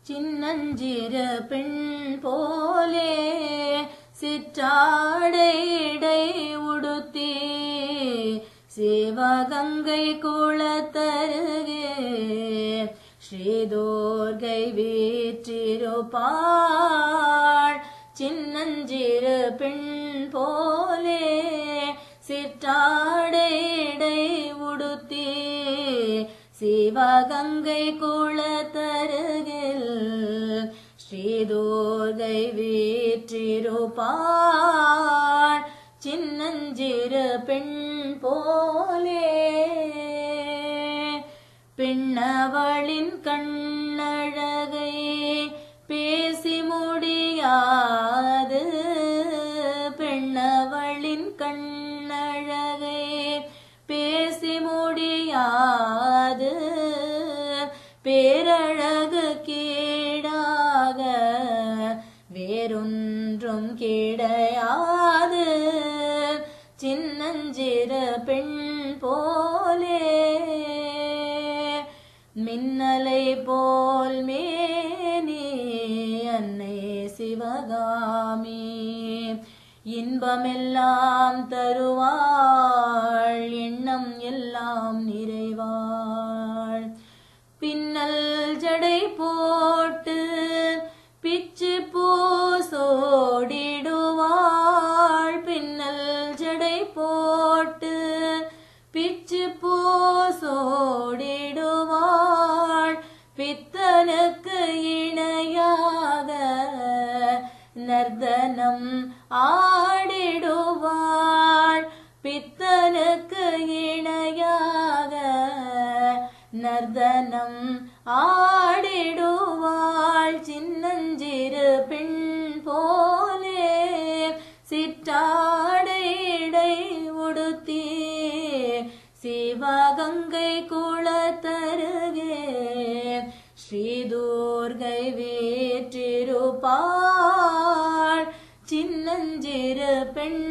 சின்னஞ்சிறு பெண் போலே சிற்றாடை இடை உடுத்தி சிவகங்கை குளத்தருகே ஸ்ரீதுர்க்கை வீற்றிருப்பாள். சின்னஞ்சிறு பெண் போலே சிற்றாடை இடை உடுத்தி சிவகங்கை குளத்தருகில் ஸ்ரீதுர்க்கை வீற்றிருப்பாள். சின்னஞ்சிறு பெண் போலே பெண்ணவளின் கண்ணழகை பேசி முடியாது. பெண்ணவளின் கண்ணழகை பேசி முடியாது. பேரழகு கீழாக வேறொன்றும் கிடையாது. சின்னஞ்சிறு பெண் போலே மின்னலை போல் மேனி அன்னை சிவகாமி இன்பமெல்லாம் தருவாள். எண்ணம் எல்லாம் நிறைவாள். பின்னல் ஜடை போட்டு பிச்சு பூசோடிடுவாள். பின்னல் ஜடை போட்டு பிச்சு பூசோடிடுவாள். பித்தனுக்கு இணையாக நர்தனம் ஆடிடுவாள். பித்தனுக்கு இணையாக நர்தனம் ஆடிடுவாள். சின்னஞ்சிறு பெண் போலே சிற்றாடை இடை உடுத்தி சிவகங்கை குளத்தருகே ஸ்ரீதுர்க்கை வீற்றிருப்பாள். சின்னஞ்சிறு பெண்